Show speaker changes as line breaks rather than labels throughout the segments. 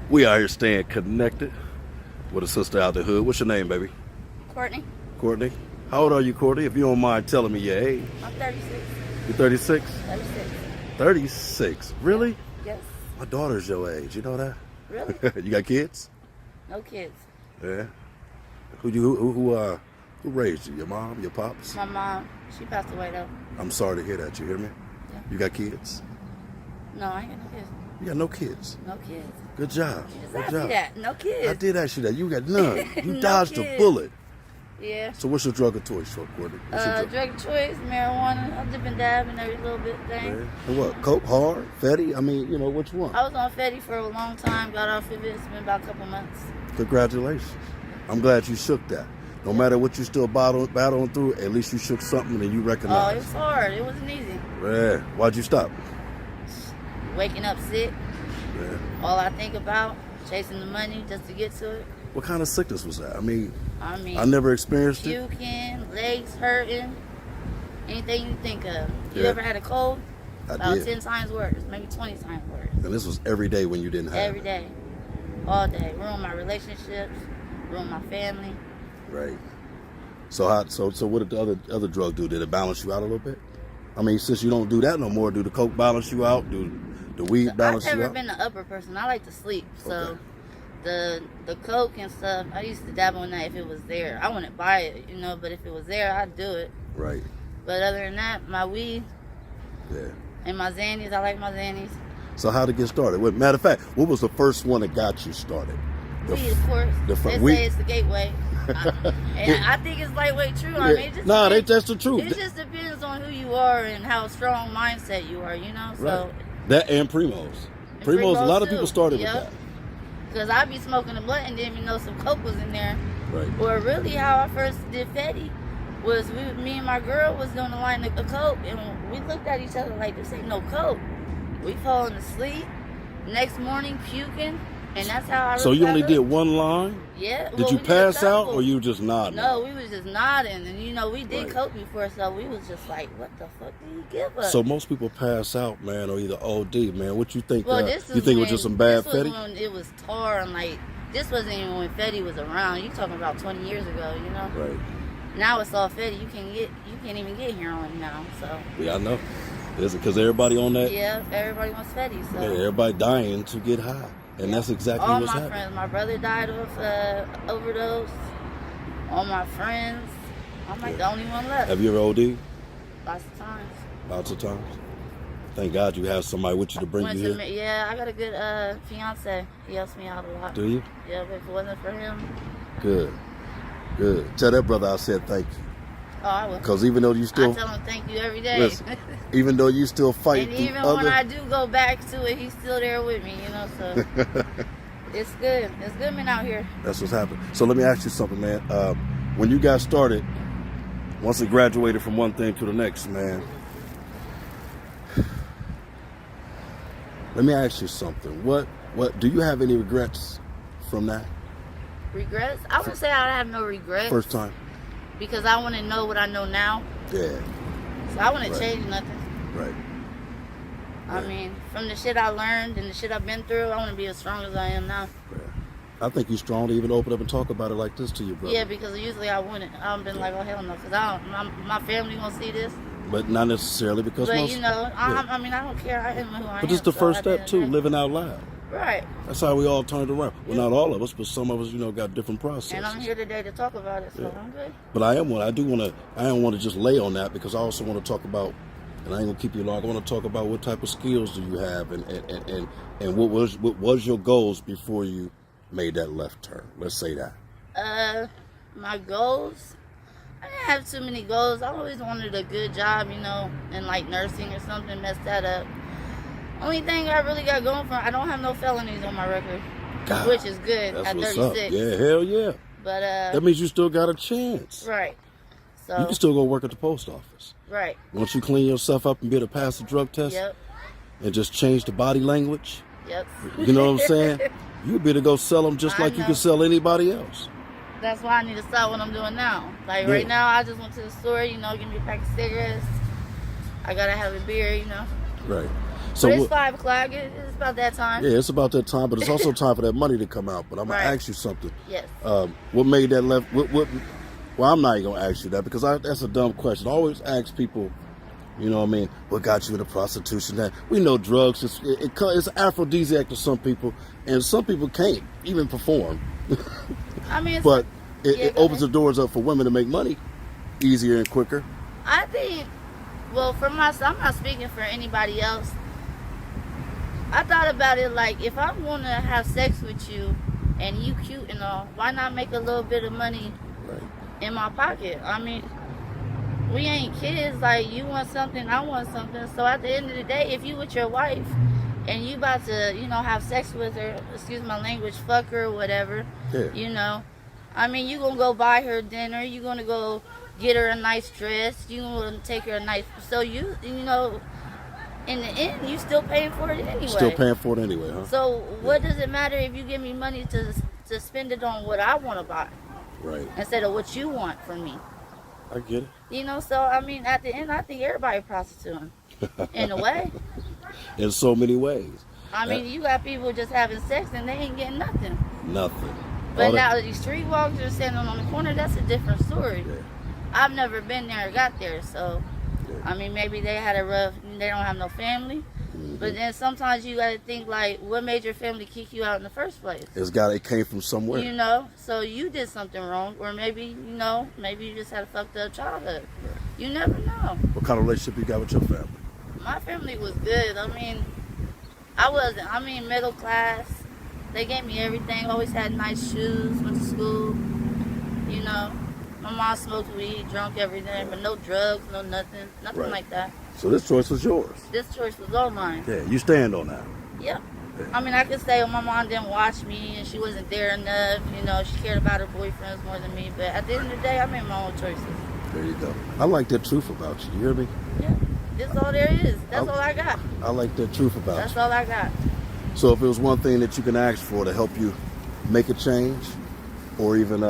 We are here staying connected with a sister out the hood. What's your name, baby?
Courtney.
Courtney. How old are you, Courtney? If you don't mind telling me your age.
I'm 36.
You're 36?
36.
36? Really?
Yes.
My daughter's your age. You know that?
Really?
You got kids?
No kids.
Yeah. Who raised you? Your mom? Your pops?
My mom, she passed away though.
I'm sorry to hear that. You hear me?
Yeah.
You got kids?
No, I ain't got no kids.
You got no kids.
No kids.
Good job.
You just
Good
asked
job.
me that. No kids.
I did ask you that. You got none. You
No
dodged a
kids.
bullet.
Yeah.
So what's your drug of choice, Courtney? What's your
Drug of choice, marijuana. I'm dipping dabbing every little bit thing.
Yeah. And what? Coke, hard, Fetty? I mean, which one?
I was on Fetty for a long time. Got off of it. It's been about a couple months.
Congratulations. I'm glad you shook that. No matter what you still battling through, at least you shook something and you
Oh,
recognize.
it was hard. It wasn't easy.
Yeah. Why'd you stop?
Waking up sick.
Yeah.
All I think about, chasing the money just to get to it.
What kind of sickness was that? I mean,
I
I never experienced it.
puking, legs hurting, anything you think of. You
Yeah.
ever had a cold?
I
About
did.
10 times worse, maybe 20 times worse.
And this was every day when you didn't have
Every
it.
day, all day. Ruin my relationships, ruin my family.
Right. So what did the other drug do? Did it balance you out a little bit? I mean, since you don't do that no more, do the coke balance you out? Do the weed balance
I've
you
never
out?
been the upper person. I like to sleep, so
Okay.
the coke and stuff, I used to dabble in that if it was there. I wouldn't buy it, but if it was there, I'd do it.
Right.
But other than that, my weed
Yeah.
and my Xannies, I like my Xannies.
So how to get started? Matter of fact, what was the first one that got you started?
Weed, of course. They
weed?
say it's the gateway. And I think it's lightway true. I mean, it just
Nah,
depends-
that's the truth.
It just depends on who you are and how strong mindset you are, So
Right. That and Primos. Primos, a lot of people started with that.
Because I be smoking a blunt and didn't even know some coke was in there.
Right.
Or really how I first did Fetty was me and my girl was doing the line of coke, and we looked at each other like, this ain't no coke. We falling asleep, next morning puking, and that's how I really
So you
got
only
hooked.
did one line?
Yeah.
Did
well,
you
we
pass
a
out
couple.
or you just nodding?
No, we was just nodding, and we did
Right.
coke before, so we was just like, what the fuck did he give us?
So most people pass out, man, or either OD, man. What you think?
Well, this
you think it was
when-
just some bad
this was
Fetty?
when it was tar, and this wasn't even when Fetty was around. You talking about 20 years ago,
Right.
Now it's all Fetty. You can't even get heroin now. So
Yeah, I know. Is it because everybody on that?
yeah, everybody wants Fetty. So
Yeah, everybody dying to get high, and that's exactly
all
what's
my
happening.
friends, my brother died of overdose. All my friends, I'm like the only one left.
Have you ever OD?
Lots of times.
Lots of times. Thank God you have somebody with you to bring you here.
Yeah, I got a good fiance. He helps me out a lot.
Do you?
Yeah, but if it wasn't for him,
Good. Good. Tell that brother I said thank you.
oh, I would.
Because even though you
I
still,
tell him thank you every day.
listen, even though you still fight
And
through
even
other.
when I do go back to it, he's still there with me, so it's good. It's good being out here.
That's what's happening. So let me ask you something, man. When you got started, once it graduated from one thing to the next, man. Let me ask you something. What do you have any regrets from that
Regrets? I would say I have no regrets.
first time?
Because I want to know what I know now.
Yeah.
So I wouldn't
Right.
change nothing.
Right.
I mean, from the shit I learned and the shit I've been through, I want to be as strong as I am now.
Yeah. I think you're strong to even open up and talk about it like this to your brother.
Yeah, because usually I wouldn't. I've been like, oh hell no, because my family gonna see this.
But not necessarily because
But
most.
I mean, I don't care. I am who I am.
But it's the
so
first
I did
step too,
that.
living out loud.
Right.
That's how we all turned around. Well, not all of us, but some of us, got different processes.
And I'm here today to talk about it, so
Yeah.
I'm good.
But I don't want to just lay on that because I also want to talk about, and I ain't gonna keep you long. I want to talk about what type of skills do you have, and what was your goals before you made that left turn. Let's say that.
My goals. I didn't have too many goals. I always wanted a good job, in like nursing or something. Messed that up. Only thing I really got going for, I don't have no felonies on my record,
God,
which is good
that's
at
what's
36.
up. Yeah, hell yeah.
But
That means you still got a chance.
right. So
You can still go work at the post office.
right.
Once you clean yourself up and be able to pass the drug test
Yep.
and just change the body language,
Yep.
you know what I'm saying? You'll be able to go sell them just
I
like you
know.
can sell anybody else.
That's why I need to stop what I'm doing now. Like
Yeah.
right now, I just went to the store, give me a pack of cigarettes. I gotta have a beer,
Right.
But it's 5 o'clock. It's about that time.
Yeah, it's about that time, but it's also time for that money to come out. But I'm gonna ask you something.
Yes.
What made that left? Well, I'm not even gonna ask you that because that's a dumb question. I always ask people, you know what I mean? What got you into prostitution? That we know drugs. It's aphrodisiac to some people, and some people can't even perform.
I mean,
but it opens the doors up for women to make money easier and quicker.
I think, well, for myself, I'm not speaking for anybody else. I thought about it like, if I'm going to have sex with you and you cute and all, why not make a little bit of money in my pocket? I mean, we ain't kids. Like, you want something, I want something. So at the end of the day, if you with your wife and you about to, you know, have sex with her, excuse my language, fuck her or whatever, you know, I mean, you gonna go buy her dinner, you gonna go get her a nice dress, you gonna take her a nice, so you know, in the end, you still paying for it anyway.
Still paying for it anyway, huh?
So what does it matter if you give me money to spend it on what I want to buy?
Right.
Instead of what you want from me.
I get it.
You know, so I mean, at the end, I think everybody prostituting in a way.
In so many ways.
I mean, you got people just having sex and they ain't getting nothing.
Nothing.
But now these street walkers are standing on the corner, that's a different story.
Yeah.
I've never been there or got there, so I mean, maybe they had a rough, they don't have no family. But then sometimes you got to think, like, what made your family kick you out in the first place? It
came from somewhere.
You know, so you did something wrong, or maybe, you know, maybe you just had a fucked up childhood. Right. You never know.
What kind of relationship you got with your family?
My family was good. I mean, middle class. They gave me everything. Always had nice shoes, went to school, you know. My mom smoked weed, drunk every day, but no drugs, no nothing like that.
So this choice was yours?
This choice was all mine.
Yeah, you stand on that?
Yeah. I mean, I could say, my mom didn't watch me and she wasn't there enough. You know, she cared about her boyfriends more than me. But at the end of the day, I made my own choices.
There you go. I like that truth about you. You hear me?
Yeah. That's all there is. That's all I got.
I like that truth about you.
That's all I got.
So if it was one thing that you can ask for to help you make a change, or even,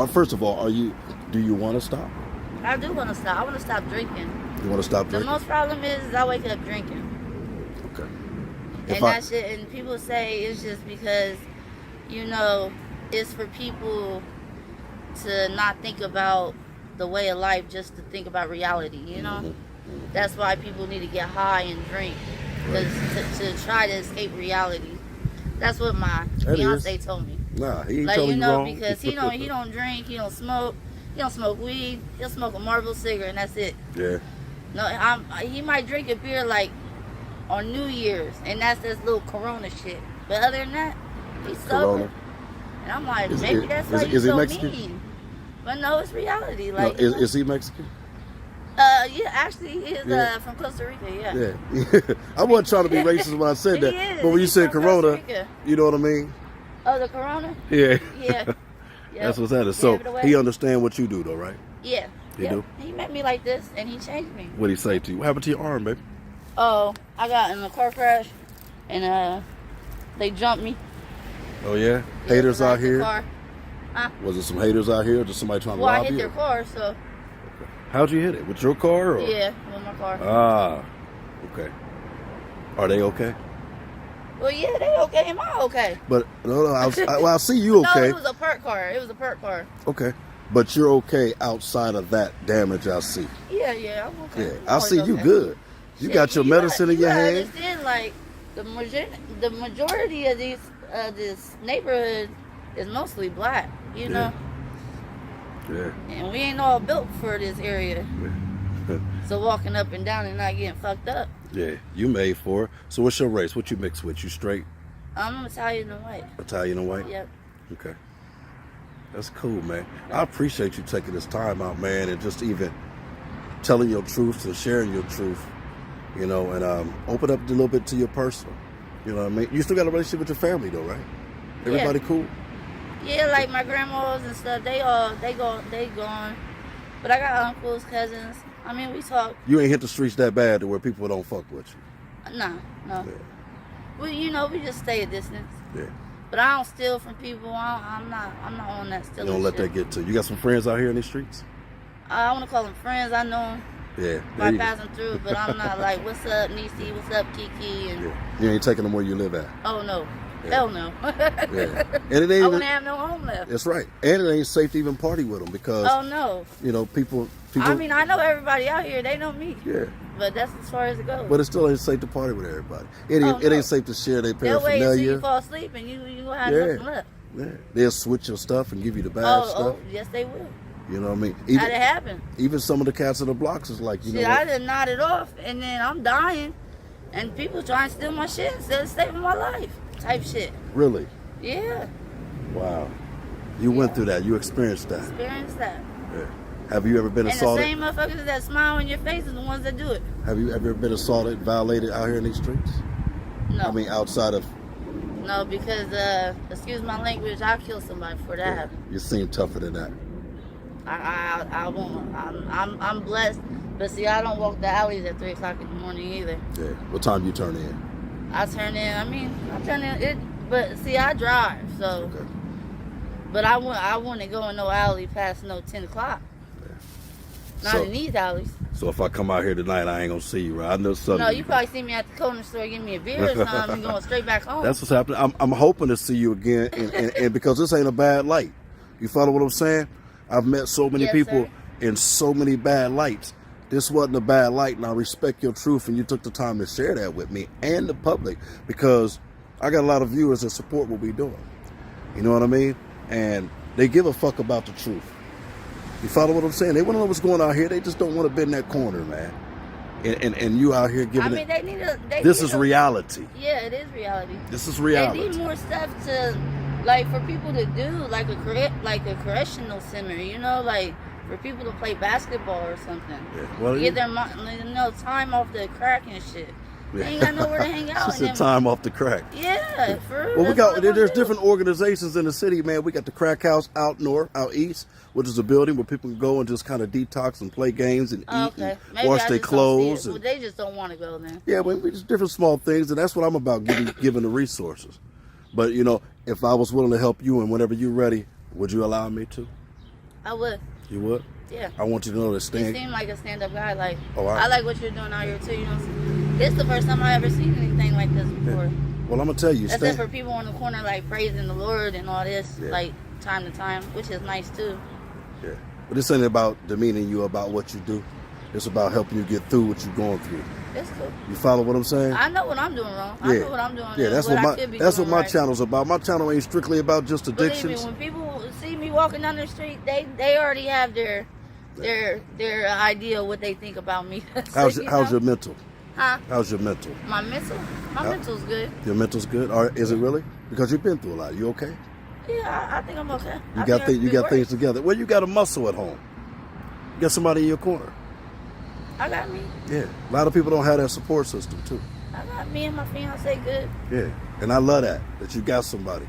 first of all, do you want to stop?
I do want to stop. I want to stop drinking.
You want to stop drinking?
The most problem is I wake up drinking.
Okay.
And that shit, and people say it's just because, you know, it's for people to not think about the way of life, just to think about reality, you know? Mm-hmm. That's why people need to get high and drink, to try to escape reality. That's what my fiance told me.
Nah, he ain't telling you
know,
wrong.
because he don't drink, he don't smoke, he don't smoke weed, he'll smoke a Marlboro cigarette and that's it.
Yeah.
No, he might drink a beer like on New Year's, and that's this little Corona shit. But other than that, he's sober. And I'm like, maybe that's why he's so mean. But no, it's reality. Like,
no, is he Mexican?
Yeah, actually, he is from Costa Rica.
Yeah. I wasn't trying to be racist when I said that, but when you said Corona, you know what I mean?
Oh, the Corona?
Yeah.
Yeah.
That's what's happening. So he understand what you do, though, right?
Yeah.
He do?
He met me like this, and he changed me.
What'd he say to you? What happened to your arm, baby?
Oh, I got in a car crash, and they jumped me.
Oh, yeah? Haters out here?
Huh?
Was it some haters out here, or just somebody trying to rob you?
Well, I hit their car, so...
Okay. How'd you hit it? With your car? Or?
Yeah, with my car.
Ah, okay. Are they okay?
Well, yeah, they okay. Am I okay?
But, no, I see you okay.
No, it was a park car. It was a park car.
Okay. But you're okay outside of that damage I see.
Yeah, I'm okay.
Yeah, I see you good. You got your medicine in your hand.
Understand, like, the majority of this neighborhood is mostly black, you know?
Yeah.
And we ain't all built for this area. Yeah. So walking up and down and not getting fucked up.
Yeah, you made for it. So what's your race? What you mix with? You straight?
I'm Italian and white.
Italian and white?
Yep.
Okay. That's cool, man. I appreciate you taking this time out, man, and just even telling your truth and sharing your truth, you know, and open up a little bit to your personal. You know what I mean? You still got a relationship with your family, though, right? Everybody cool?
Yeah, like my grandmas and stuff, they gone. But I got uncles, cousins. I mean, we talk.
You ain't hit the streets that bad to where people don't fuck with you?
No. Yeah. Well, you know, we just stay a distance.
Yeah.
But I don't steal from people. I'm not on that stealing.
You don't let that get to you. You got some friends out here in these streets?
I want to call them friends. I know them.
Yeah.
by passing through, but I'm not like, what's up, Niecy? What's up, Kiki? And
Yeah. You ain't taking them where you live at.
oh no,
Yeah.
hell no.
Yeah. And it ain't
I
even,
wouldn't have no home left.
that's right. And it ain't safe to even party with them because,
Oh no.
you know, people.
I mean, I know everybody out here. They know me.
Yeah.
But that's as far as it goes.
But it still ain't safe to party with everybody. It
Oh,
ain't, it
no.
ain't safe to share their
They'll wait until you
paraphernalia.
fall asleep and you gonna have
Yeah.
nothing left.
Yeah. They'll switch your stuff and give you the bad
Oh,
stuff.
yes they will.
You know what I mean?
How'd it happen?
Even some of the cats in the blocks is like, you
Shit,
know
I
what?
just nodded off and then I'm dying and people trying to steal my shit instead of saving my life. Type shit.
Really?
Yeah.
Wow. You went through that. You experienced that.
Experience that.
Yeah. Have you ever been
And the
assaulted?
same motherfuckers that smile in your face are the ones that do it.
Have you ever been assaulted, violated out here in these streets?
No.
I mean, outside of.
No, because excuse my language, I'll kill somebody for that happened.
You seem tougher than that.
I won't. I'm blessed, but see, I don't walk the alleys at 3 o'clock in the morning either.
Yeah. What time you turn in?
I turn in. I mean, I turn in it, but see, I drive, so.
Okay.
But I wouldn't go in no alley past no 10 o'clock.
Yeah.
Not
So-
in these alleys.
So if I come out here tonight, I ain't gonna see you, right? I know something.
No, you probably see me at the corner store getting me a beer or something and going straight back home.
That's what's happening. I'm hoping to see you again, and because this ain't a bad light. You follow what I'm saying? I've met so many
Yes,
people
sir.
in so many bad lights. This wasn't a bad light, and I respect your truth, and you took the time to share that with me and the public because I got a lot of viewers that support what we're doing. You know what I mean? And they give a fuck about the truth. You follow what I'm saying? They want to know what's going on here. They just don't want to be in that corner, man. And you out here
I
giving
mean, they need a.
this is reality.
Yeah, it is reality.
This is
They
reality.
need more stuff to, like, for people to do, like a correctional center. You know, like for people to play basketball or something.
Yeah. Well,
Get their time off the crack and shit. They ain't got nowhere to hang out.
Just
and
the
then-
time off the crack.
Yeah, for real.
Well, we
that's
got
what they
there's
wanna do.
different organizations in the city, man. We got the Crack House out north, out east, which is a building where people can go and just kind of detox and play games and eat
Okay.
and
Maybe
wash
I
their
just don't see it.
clothes.
Well,
And,
they just don't want to go then.
yeah, we just different small things, and that's what I'm about, giving the resources. But you know, if I was willing to help you and whenever you're ready, would you allow me to?
I would.
You would.
Yeah.
I want you to know that
You
stand.
seem like a stand-up guy. Like,
Oh,
I like what you're doing out here too. You know, this is the first time I ever seen anything like this before.
Well, I'm gonna tell you,
Except for
stand.
people on the corner like praising the Lord and all this,
Yeah.
like time to time, which is nice too.
Yeah. But this ain't about demeaning you about what you do. It's about helping you get through what you're going through.
It's cool.
You follow what I'm saying?
I know what I'm doing wrong. I know what I'm doing.
Yeah,
and
that's
what
what
I
my
could be
that's what
doing
my
right.
channel's about. My channel ain't strictly about just
Believe me,
addictions.
when people see me walking down the street, they already have their idea of what they think about me.
How's
You
how's
know?
your mental?
Huh?
How's your mental?
My mental? My mental's good.
Your mental's good? Or is it really? Because you've been through a lot. You okay?
Yeah, I think I'm okay.
You got things together. Well, you got a muscle at home. You got somebody in your corner.
I got me.
Yeah. A lot of people don't have that support system too.
I got me and my fiance good.
Yeah. And I love that you got somebody.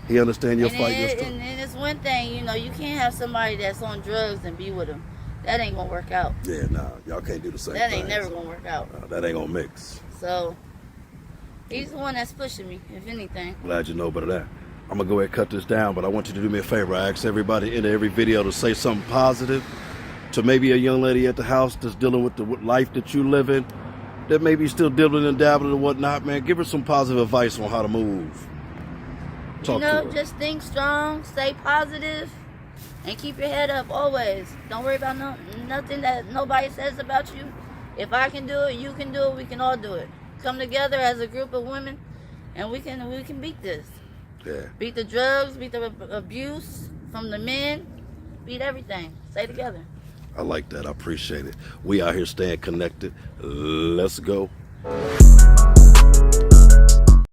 He understands your fight, your stuff.
And it's one thing, you know, you can't have somebody that's on drugs and be with them. That ain't gonna work out.
Yeah, nah, y'all can't do the same
That
thing.
ain't never gonna work out.
That ain't gonna mix.
So he's the one that's pushing me, if anything.
Glad you know about that. I'm gonna go ahead and cut this down, but I want you to do me a favor. I ask everybody in every video to say something positive to maybe a young lady at the house that's dealing with the life that you live in, that maybe still dibbling and dabbling and whatnot, man. Give her some positive advice on how to move. Talk
You know,
to her.
just think strong, stay positive, and keep your head up always. Don't worry about nothing that nobody says about you. If I can do it, you can do it, we can all do it. Come together as a group of women and we can beat this.
Yeah.
Beat the drugs, beat the abuse from the men, beat everything. Stay together.
I like that. I appreciate it. We out here staying connected. Let's go.